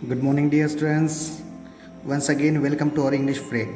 Good morning, dear students. Once again, welcome to our English grade.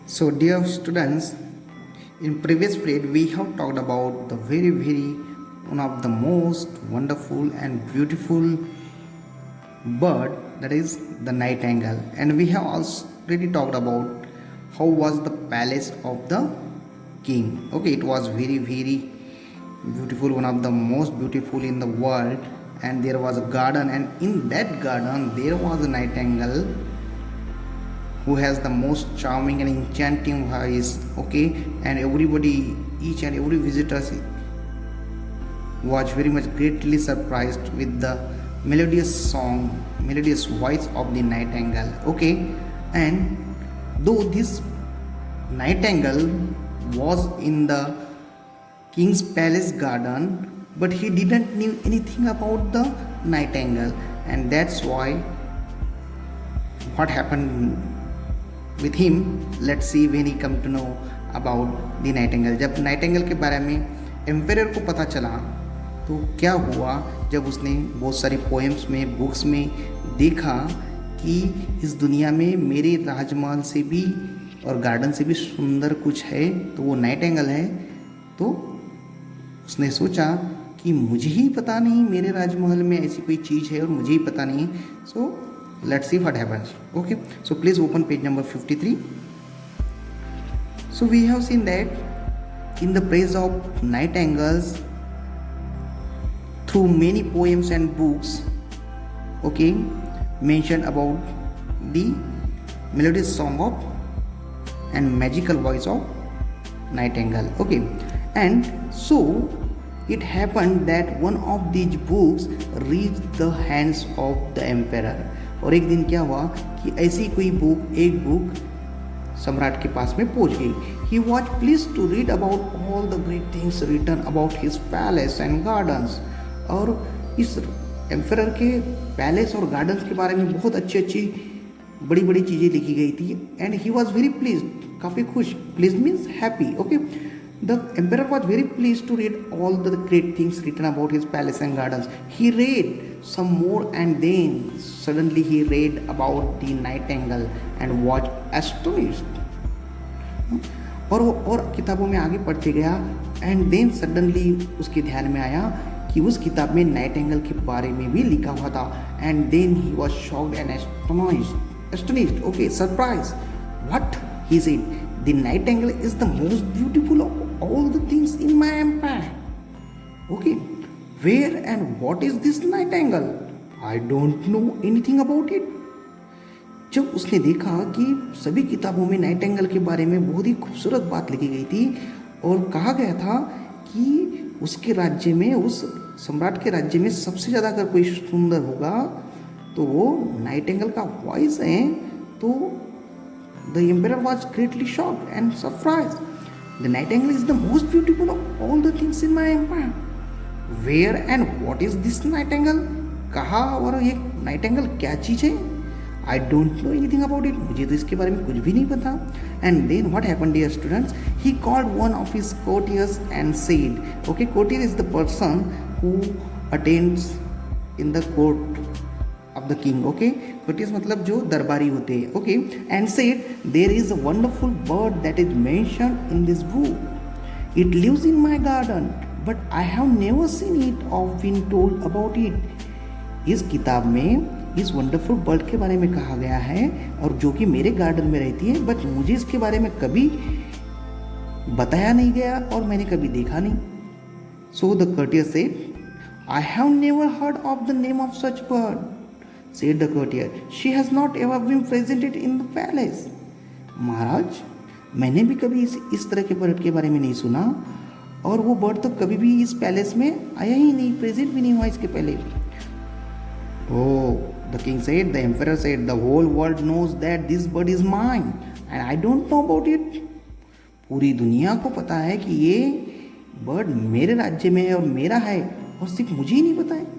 So, dear students, in previous grade we have talked about the very one of the most wonderful and beautiful bird, that is the nightingale, and we have already talked about how was the palace of the king. Okay, it was very beautiful, one of the most beautiful in the world, and there was a garden, and in that garden there was a nightingale who has the most charming and enchanting voice. Okay, and everybody, each and every visitor was very much greatly surprised with the melodious voice of the nightingale. Okay, and though this nightingale was in the king's palace garden, but he didn't knew anything about the nightingale, and that's why what happened with him. Let's see when he come to know about the nightingale. जब Nightingale के बारे में emperor को पता चला तो क्या हुआ, जब उसने बहुत सारी पोएम्स में, बुक्स में देखा कि इस दुनिया में मेरे राजमहल से भी और गार्डन से भी सुंदर कुछ है तो वो नाइटिंगेल है, तो उसने सोचा कि मुझे ही पता नहीं मेरे राजमहल में ऐसी कोई चीज़ है और मुझे ही पता नहीं। सो let's see what happens. Okay, so please open page number 53. So we have seen that in the praise of nightingales through many poems and books, okay, mentioned about the melodious song of and magical voice of nightingale. Okay, and so it happened that one of these books reached the hands of the emperor. और एक दिन क्या हुआ कि ऐसी कोई एक book सम्राट के पास में पहुंच गई। He was pleased to read about all the great things written about his palace and gardens, और इस एम्परर के पैलेस और गार्डन्स के बारे में बहुत अच्छी बड़ी चीज़ें लिखी गई थी। And he was very please, काफ़ी खुश, please means happy. Okay, the emperor was very pleased to read all the great things written about his palace and gardens. He read some more, and then suddenly he read about the nightingale and was astonished. और किताबों में आगे पढ़ते गया, and then suddenly उसके ध्यान में आया कि उस किताब में नाइटिंगेल के बारे में भी लिखा हुआ था। And then he was shocked and astonished, okay, surprise. What he said, the nightingale is the most beautiful of all the things in my empire. Okay, where and what is this nightingale? I don't know anything about it. जब उसने देखा कि सभी किताबों में Nightingale के बारे में बहुत ही खूबसूरत बात लिखी गई थी और कहा गया था कि उसके राज्य में, उस सम्राट के राज्य में सबसे ज़्यादा अगर कोई सुंदर होगा तो वो नाइटिंगेल का वॉइस है, तो the emperor was greatly shocked and surprised. The nightingale is the most beautiful of all the things in my empire. Where and what is this nightingale? कहा, और ये नाइटिंगेल क्या चीज़ है? I don't know anything about it. मुझे तो इसके बारे में कुछ भी नहीं पता। And then what happened, dear students? He called one of his courtiers and said, okay, courtier is the person who attends in the court of the king. Okay, courtiers मतलब जो दरबारी होते हैं। Okay, and said, there is a wonderful bird that is mentioned in this book. It lives in my garden, but I have never seen it or been told about it. इस किताब में इस wonderful bird के बारे में कहा गया है और जो कि मेरे गार्डन में रहती है, बट मुझे इसके बारे में कभी बताया नहीं गया और मैंने कभी देखा नहीं। So the courtier said, I have never heard of the name of such bird. Said the courtier, she has not ever been presented in the palace. महाराज, मैंने भी कभी इस तरह के बर्ड के बारे में नहीं सुना और वो बर्ड तो कभी भी इस पैलेस में आया ही नहीं, प्रेजेंट भी नहीं हुआ इसके पहले। Oh, the king said, the emperor said, the whole world knows that this bird is mine and I don't know about it. पूरी दुनिया को पता है कि ये बर्ड मेरे राज्य में है और मेरा है, और सिर्फ मुझे ही नहीं पता है।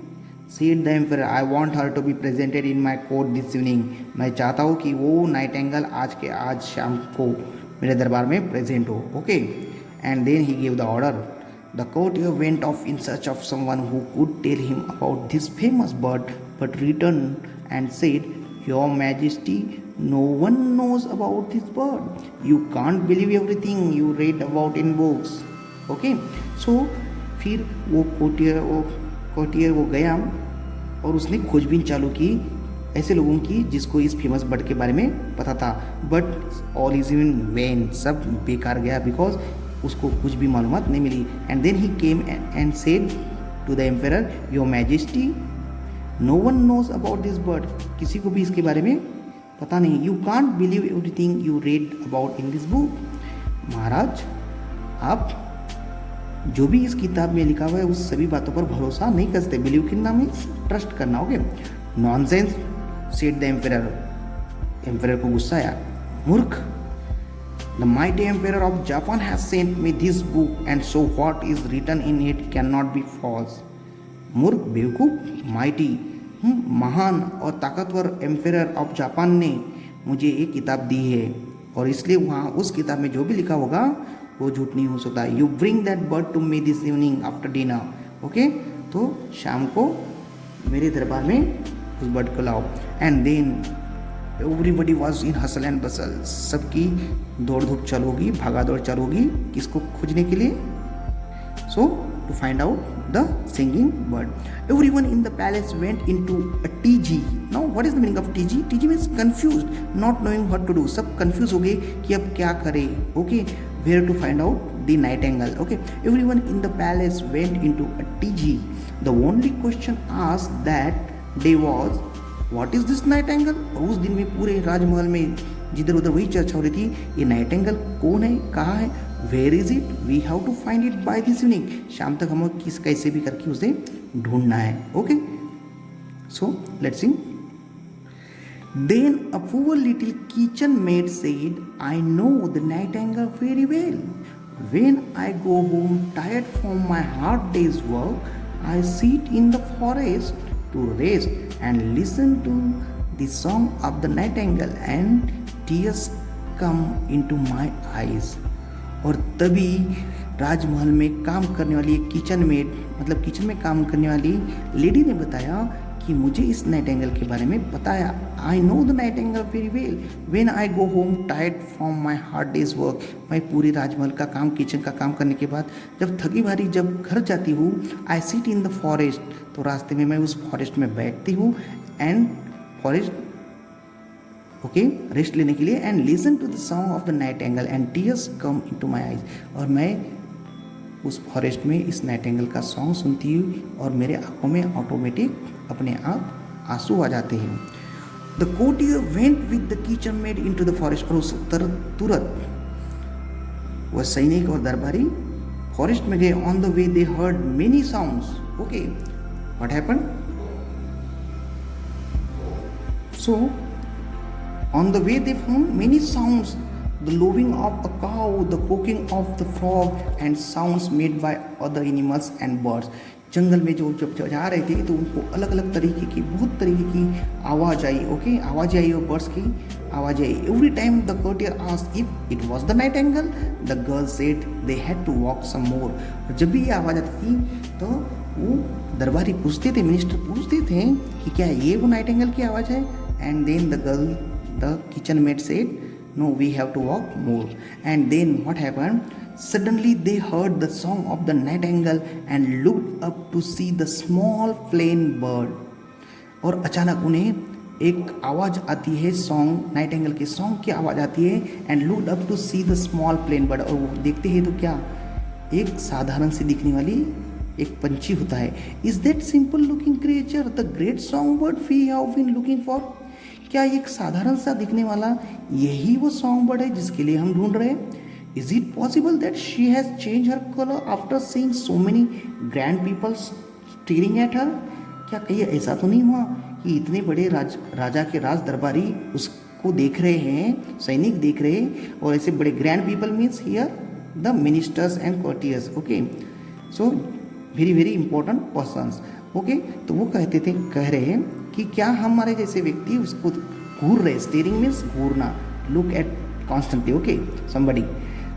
Said the emperor, I want her to be presented in my court this evening. मैं चाहता हूँ कि वो नाइटिंगेल आज शाम को मेरे दरबार में प्रेजेंट हो। Okay, and then he gave the order. The courtier went off in search of someone who could tell him about this famous bird, but returned and said, Your Majesty, no one knows about this bird. You can't believe everything you read about in books. Okay, so फिर वो कोटियर वो गया और उसने खोजबीन चालू की ऐसे लोगों की जिसको इस फेमस बर्ड के बारे में पता था, but all is in vain, सब बेकार गया बिकॉज उसको कुछ भी मालूमात नहीं मिली. And then he came and said to the emperor, your majesty, no one knows about this bird. किसी को भी इसके बारे में पता नहीं. You can't believe everything you read about in this book. महाराज, आप जो भी इस किताब में लिखा हुआ है उस सभी बातों पर भरोसा नहीं कर सकते. बिलीव करना मीन्स ट्रस्ट करना. Okay, nonsense said the emperor. Emperor को गुस्सा आया. मूर्ख, the mighty emperor of Japan has sent me this book and so what is written in it can not be false. मूर्ख, बेवकूफ, माइटी, महान और ताकतवर एम्परर ऑफ जापान ने मुझे एक किताब दी है और इसलिए वहाँ उस किताब में जो भी लिखा होगा वो झूठ नहीं हो सकता. You bring that bird to me this evening after dinner. Okay, तो शाम को मेरे दरबार में उस बर्ड को लाओ. And then everybody was in hustle and bustle. सबकी दौड़ धूप चालू होगी, भागा दौड़ चालू होगी. किसको खोजने के लिए? So to find out the singing bird. Everyone in the palace went into a TG. Now what is the meaning of TG? TG means confused, not knowing what to do. सब confused हो गए कि अब क्या करें. Okay, where to find out the nightingale. Okay, everyone in the palace went into a TG. The only question asked that day was, what is this nightingale? और उस दिन में पूरे राजमहल में जिधर उधर वही चर्चा हो रही थी, ये नाइटिंगेल कौन है, कहाँ है, where is it, we have to find it by this evening. शाम तक हमें किस कैसे भी करके उसे ढूंढना है. Okay, so let's Singh. Then a poor little kitchen maid said, I know the nightingale very well. When I go home tired from my hard day's work, I sit in the forest to rest and listen to the song of the nightingale and tears come into my eyes. और तभी राजमहल में काम करने वाली एक kitchen made, मतलब kitchen में काम करने वाली लेडी ने बताया कि मुझे इस नाइटिंगेल के बारे में पता है. I know the Nightingale very well. When I go home tired from my hard days work. मैं पूरी राजमहल का काम, किचन का काम करने के बाद जब थकी भारी जब घर जाती हूँ, I sit in the forest. तो रास्ते में मैं उस फॉरेस्ट में बैठती हूँ एंड फॉरेस्ट ओके रेस्ट लेने के लिए. And listen to the song of the nightingale and tears come into my eyes. और मैं उस फॉरेस्ट में इस नाइटिंगेल का सॉन्ग सुनती हूँ और मेरे आंखों में ऑटोमेटिक अपने आप आंसू आ जाते हैं. The courtier went with the kitchen made into the forest. और उस तुरंत वह सैनिक और दरबारी फॉरेस्ट में गए. On the way they heard many sounds. Okay, what happened? So on the way they found many sounds, the lowing of a cow, the croaking of the frog and sounds made by other animals and birds. जंगल में जो जब जा रहे थे तो उनको अलग अलग तरीके की, बहुत तरीके की आवाज़ आई. ओके, आवाज़ आई और बर्ड्स की आवाज़ आई. Every time the courtier asked if it was the nightingale, the girl said they had to walk some more. जब भी ये आवाज़ आती थी तो वो दरबारी पूछते थे, मिनिस्टर पूछते थे कि क्या ये वो नाइटिंगेल की आवाज़ है. And then the kitchen maid said, no, we have to walk more. And then what happened? Suddenly they heard the song of the nightingale and looked up to see the small plain bird. और अचानक उन्हें एक आवाज़ आती है, song, Nightingale के song की आवाज़ आती है. And looked up to see the small plain bird. और वो देखते हैं तो क्या, एक साधारण सी दिखने वाली एक पंछी होता है. Is that simple looking creature the great song bird we have been looking for? क्या एक साधारण सा दिखने वाला यही वो सॉन्ग बर्ड है जिसके लिए हम ढूंढ रहे हैं? Is it possible that she has change her colour after seeing so many grand people steering at her? क्या कहीं ऐसा तो नहीं हुआ कि इतने बड़े राजा के राज दरबारी उसको देख रहे हैं, सैनिक देख रहे हैं, और ऐसे बड़े grand people means here the ministers and courtiers. Okay, so very very important persons. Okay, तो वो कह रहे हैं कि क्या हमारे जैसे व्यक्ति उसको घूर रहे. स्टीयरिंग मीन्स घूरना, look at constantly. Okay, somebody.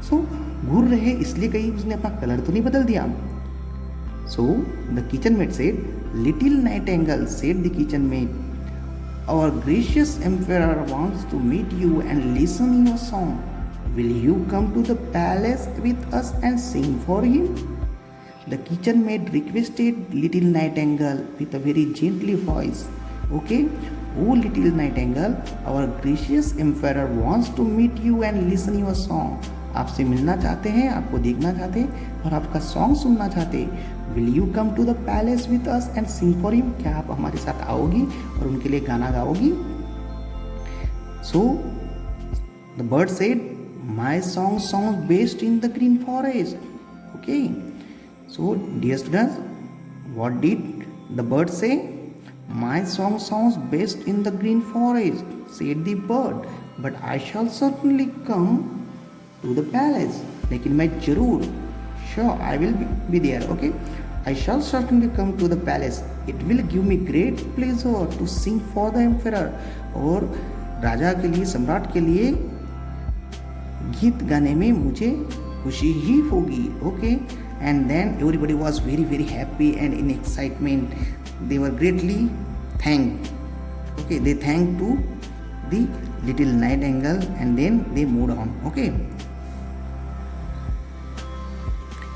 So घूर रहे इसलिए कहीं उसने अपना कलर तो नहीं बदल दिया. So the kitchen made said, little Nightingale said the kitchen made, our gracious emperor wants to meet you and listen your song. Will you come to the palace with us and sing for him? The kitchen maid requested little Nightingale with a very gently voice. Okay, oh little Nightingale, our gracious emperor wants to meet you and listen your song. आपसे मिलना चाहते हैं, आपको देखना चाहते हैं और आपका सॉन्ग सुनना चाहते हैं. Will you come to the palace with us and sing for him? क्या आप हमारे साथ आओगी और उनके लिए गाना गाओगी? So the bird said, my song song best in the green forest. Okay, so dear students, what did the bird say? My song songs best in the green forest, said the bird, but I shall certainly come to the palace. लेकिन मैं जरूर, sure I will be there. Okay, I shall certainly come to the palace. It will give me great pleasure to sing for the emperor. और राजा के लिए, सम्राट के लिए गीत गाने में मुझे खुशी ही होगी. Okay, and then everybody was very very happy and in excitement. They were greatly thanked. Okay, they thanked to the little Nightingale and then they moved on. Okay.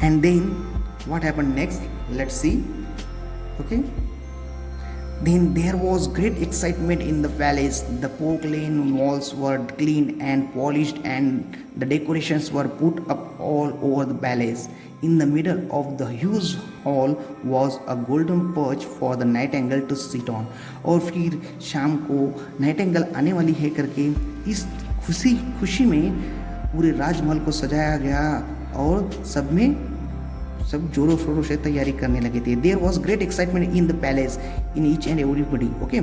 And then what happened next? Let's see. Okay. Then there was great excitement in the palace. The porcelain walls were cleaned and polished and the decorations were put up all over the palace. In the middle of the huge hall was a golden perch for the Nightingale to sit on. और फिर शाम को Nightingale आने वाली है करके इस खुशी में पूरे राजमहल को सजाया गया और सब जोरों शोरों से तैयारी करने लगे थे. There was great excitement in the palace in each and everybody. Okay,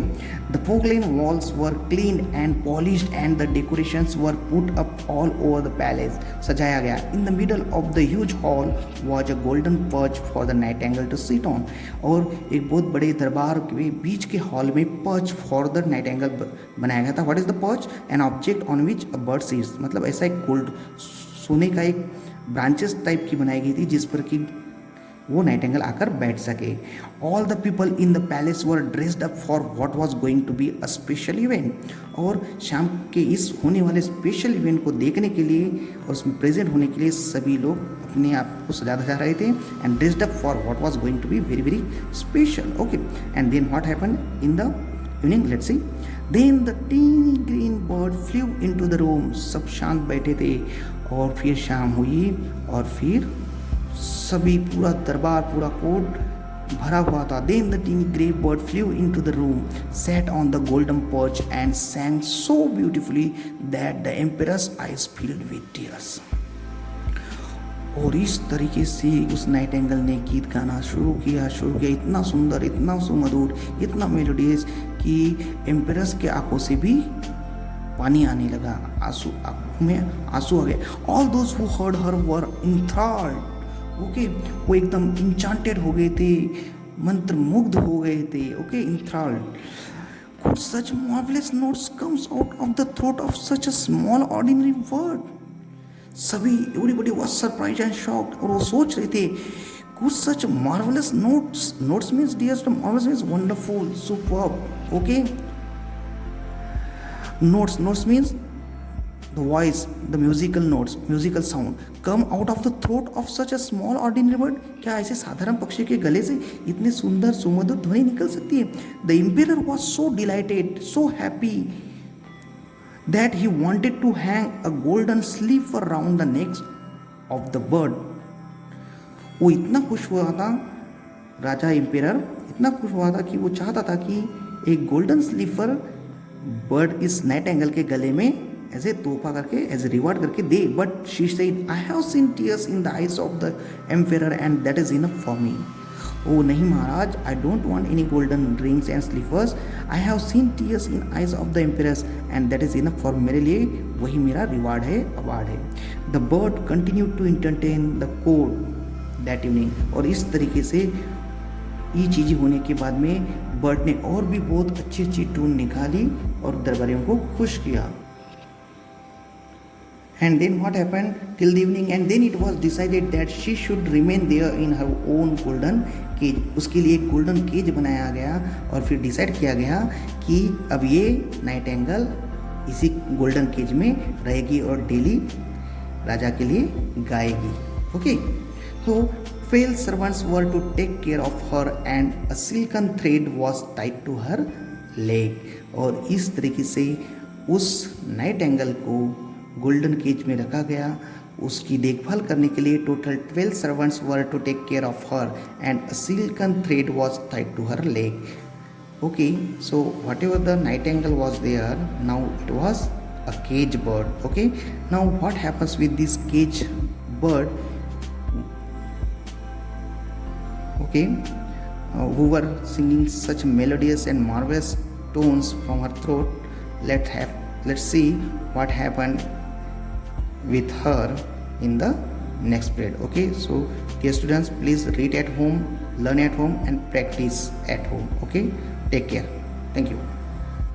the porcelain walls were clean and polished and the decorations were put up all over the palace. सजाया गया. In the middle of the huge hall was a golden perch for the nightingale to sit on. और एक बहुत बड़े दरबार के बीच के hall में पर्च फॉर द नाइटेंगल बनाया गया था. What is the perch? An object on which a bird seats. मतलब ऐसा एक गोल्ड, सोने का एक ब्रांचेस टाइप की बनाई गई थी जिस पर कि वो नाइटेंगल आकर बैठ सके. All the people in the palace were dressed up for what was going to be a special event. और शाम के इस होने वाले स्पेशल इवेंट को देखने के लिए और उसमें प्रेजेंट होने के लिए सभी लोग अपने आप को सजा धजा रहे थे. And dressed up for what was going to be very very special. Okay, and then what happened in the evening? Let's see. Then the tiny green bird flew into the room. सब शांत बैठे थे और फिर शाम हुई और फिर सभी, पूरा दरबार, पूरा कोर्ट भरा हुआ था. Then the tiny grey bird flew into the room, sat on the golden perch and sang so beautifully that the emperor's eyes filled with tears. और इस तरीके से उस नाइटेंगल ने गीत गाना शुरू किया. इतना सुंदर, इतना सुमधुर, इतना मेलोडियस कि एम्पेरस के आंखों से भी पानी आने लगा, आंखों में आंसू आ गए. All those who heard her were enthralled. Okay, वो एकदम इंचांटेड हो गए थे, मंत्रमुग्ध हो गए थे. Okay, इंथ्राल्ड. Could such marvelous notes comes out of the throat of such a small ordinary word? सभी, everybody was surprised and shocked. और वो सोच रहे थे, could such marvelous notes means dear, marvelous means wonderful, superb. Okay, notes means the voice, the musical notes, musical sound come out of the throat of such a small ordinary bird. क्या ऐसे साधारण पक्षी के गले से इतने सुंदर सुमधुर ध्वनि निकल सकती है? The emperor was so delighted, so happy that he wanted to hang a golden slipper around the neck of the bird. वो इतना खुश हुआ था, राजा एम्पेरर इतना खुश हुआ था कि वो चाहता था कि एक गोल्डन स्लीपर बर्ड इस नाइटेंगल के गले में एज ए तोहफा करके, एज ए रिवार्ड करके दे. But she said, I have seen tears in the eyes of the emperor and that is enough for me. ओ नहीं महाराज, I don't want any golden rings and slippers. I have seen tears in eyes of the emperors and that is enough for, मेरे लिए वही मेरा reward है, award है. The bird continue to entertain the court that evening. और इस तरीके से ये चीज़ें होने के बाद में बर्ड ने और भी बहुत अच्छी अच्छी टून निकाली और दरबारियों को खुश किया. And then what happened till the evening, and then it was decided that she should remain there in her own golden cage, उसके लिए एक गोल्डन केज बनाया गया और फिर डिसाइड किया गया कि अब ये नाइटिंगेल इसी गोल्डन केज में रहेगी और डेली राजा के लिए गाएगी. Okay, so 12 servants were to take care of her and a silken thread was tied to her leg. और इस तरीके से उस नाइटिंगेल को गोल्डन केज में रखा गया. उसकी देखभाल करने के लिए total 12 servants were to take care of her and a silken thread was tied to her leg. Okay, so whatever the nightingale was there, now it was a cage bird. Okay, now what happens with this cage bird? Okay, who were singing such melodious and marvelous tones from her throat. Let's see what happened with her in the next period. Okay, so dear students, please read at home, learn at home and practice at home. Okay, take care. Thank you.